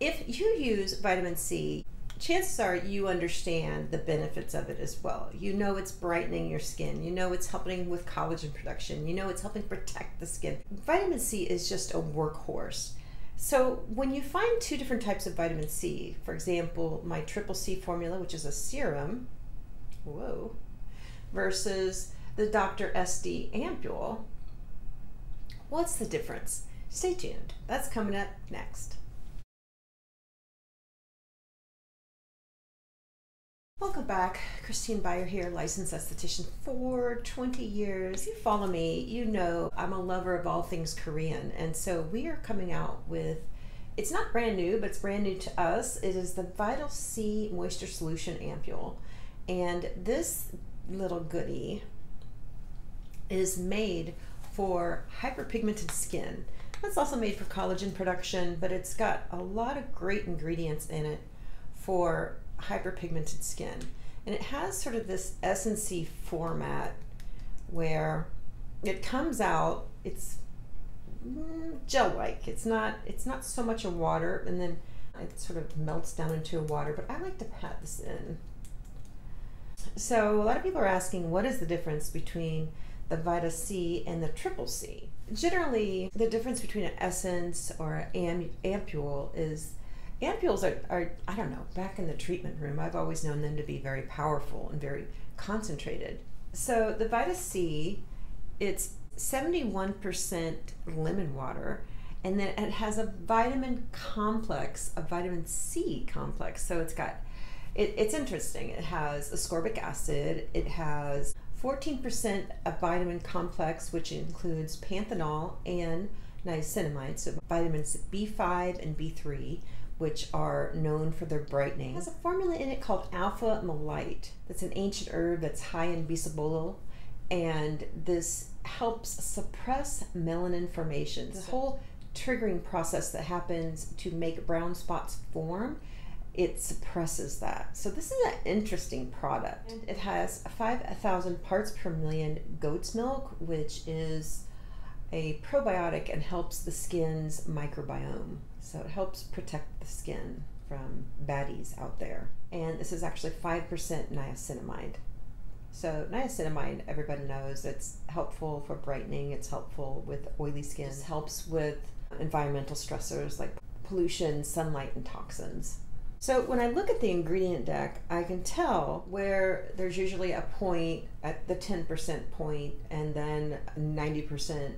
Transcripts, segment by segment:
if you use vitamin C, chances are you understand the benefits of it as well. You know it's brightening your skin. You know it's helping with collagen production. You know it's helping protect the skin. Vitamin C is just a workhorse. So when you find two different types of vitamin C, for example, my triple C formula, which is a serum, whoa, versus the Dr. SD ampule, what's the difference? Stay tuned. That's coming up next. Welcome back. Christine Byer here, licensed esthetician for 20 years. If you follow me, you know I'm a lover of all things Korean, and so we are coming out with, it's not brand new, but it's brand new to us. It is the VITA-C Moisture Solution Ampule, and this little goodie is made for hyperpigmented skin. It's also made for collagen production, but it's got a lot of great ingredients in it for hyperpigmented skin, and it has sort of this S&C format where it comes out, it's gel-like. It's not so much a water, and then it sort of melts down into a water, but I like to pat this in. So a lot of people are asking, what is the difference between the VITA-C and the triple C? Generally, the difference between an essence or an ampule is, ampules are, I don't know, back in the treatment room, I've always known them to be very powerful and very concentrated. So the VITA-C, it's 71% lemon water, and then it has a vitamin complex, a vitamin C complex. So it's got, it's interesting. It has ascorbic acid, it has 14% of vitamin complex, which includes panthenol and niacinamide, so vitamins B5 and B3, which are known for their brightening. It has a formula in it called alpha malite. That's an ancient herb that's high in bisabolol, and this helps suppress melanin formation. This whole triggering process that happens to make brown spots form, it suppresses that. So this is an interesting product. It has 5,000 parts per million goat's milk, which is a probiotic and helps the skin's microbiome. So it helps protect the skin from baddies out there. And this is actually 5% niacinamide. So niacinamide, everybody knows, it's helpful for brightening, it's helpful with oily skin, it helps with environmental stressors like pollution, sunlight, and toxins. So when I look at the ingredient deck, I can tell where there's usually a point at the 10% point, and then 90%.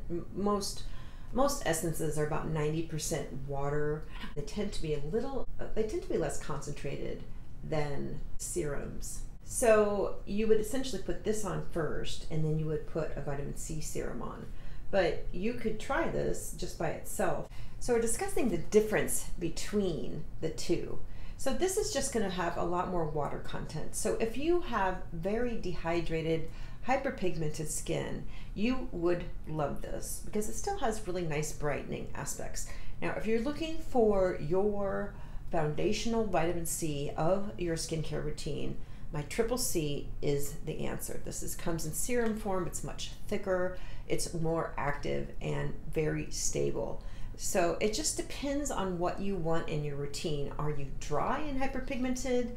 Most essences are about 90% water. They tend to be less concentrated than serums. So you would essentially put this on first, and then you would put a vitamin C serum on. But you could try this just by itself. So we're discussing the difference between the two. So this is just going to have a lot more water content. So if you have very dehydrated, hyperpigmented skin, you would love this because it still has really nice brightening aspects. Now, if you're looking for your foundational vitamin C of your skincare routine, my triple C is the answer. This comes in serum form. It's much thicker, it's more active, and very stable. So it just depends on what you want in your routine. Are you dry and hyperpigmented?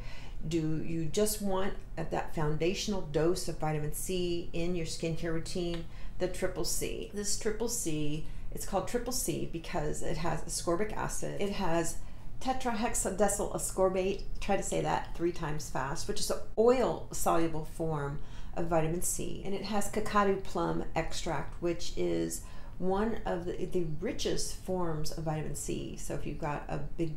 Do you just want that foundational dose of vitamin C in your skincare routine? The triple C. This triple C, it's called triple C because it has ascorbic acid. It has tetrahexadecyl ascorbate, try to say that 3 times fast, which is an oil-soluble form of vitamin C. And it has kakadu plum extract, which is one of the richest forms of vitamin C. So if you've got a big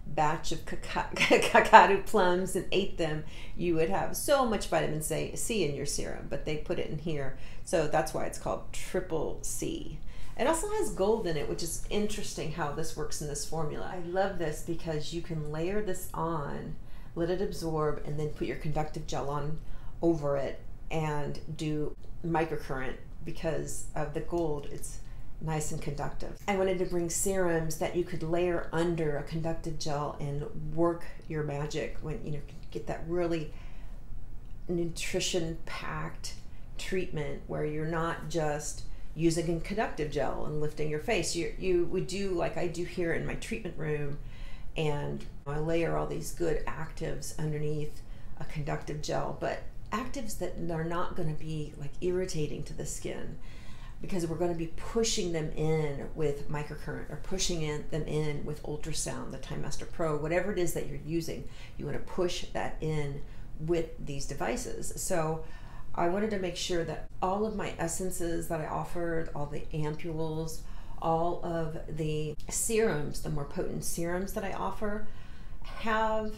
batch of kakadu plums and ate them, you would have so much vitamin C in your serum, but they put it in here. So that's why it's called triple C. It also has gold in it, which is interesting how this works in this formula. I love this because you can layer this on, let it absorb, and then put your conductive gel on over it and do microcurrent. Because of the gold, it's nice and conductive. I wanted to bring serums that you could layer under a conductive gel and work your magic when you get that really nutrition packed treatment where you're not just using a conductive gel and lifting your face. You would do like I do here in my treatment room, and I layer all these good actives underneath a conductive gel, but actives that are not going to be like irritating to the skin, because we're going to be pushing them in with microcurrent or them in with ultrasound, the Time Master Pro, whatever it is that you're using. You want to push that in with these devices. So I wanted to make sure that all of my essences that I offered, all the ampules, all of the serums, the more potent serums that I offer, have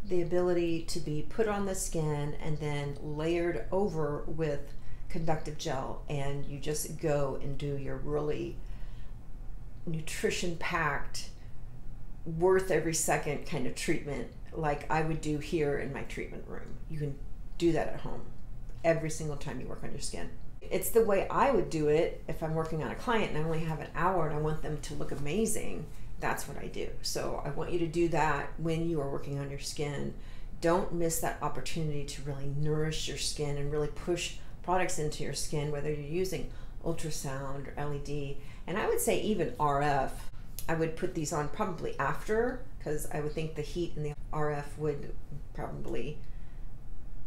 the ability to be put on the skin and then layered over with conductive gel, and you just go and do your really nutrition packed, worth every second kind of treatment like I would do here in my treatment room. You can do that at home every single time you work on your skin. It's the way I would do it if I'm working on a client and I only have an hour and I want them to look amazing. That's what I do. So I want you to do that when you are working on your skin. Don't miss that opportunity to really nourish your skin and really push products into your skin, whether you're using ultrasound or LED. And I would say even RF, I would put these on probably after, because I would think the heat in the RF would probably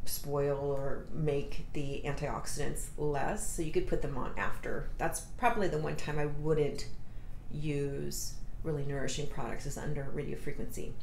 spoil or make the antioxidants less. So you could put them on after. That's probably the one time I wouldn't use really nourishing products, is under radio frequency.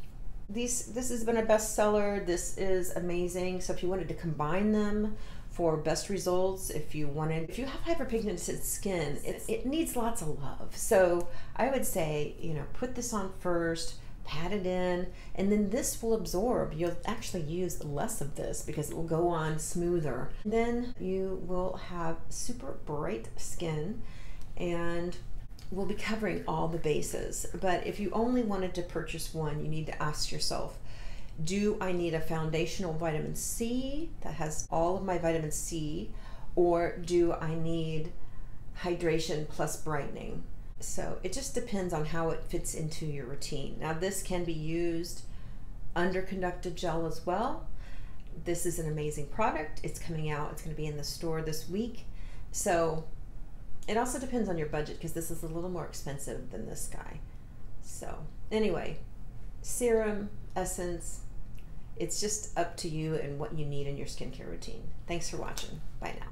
This has been a bestseller. This is amazing. So if you wanted to combine them for best results, if you have hyperpigmented skin, it needs lots of love. So I would say, put this on first, pat it in, and then this will absorb. You'll actually use less of this because it will go on smoother. Then you will have super bright skin, and we'll be covering all the bases. But if you only wanted to purchase one, you need to ask yourself, do I need a foundational vitamin C that has all of my vitamin C, or do I need hydration plus brightening? So it just depends on how it fits into your routine. Now this can be used under conductive gel as well. This is an amazing product. It's coming out. It's going to be in the store this week. So it also depends on your budget, because this is a little more expensive than this guy. So anyway, serum, essence, it's just up to you and what you need in your skincare routine. Thanks for watching. Bye now.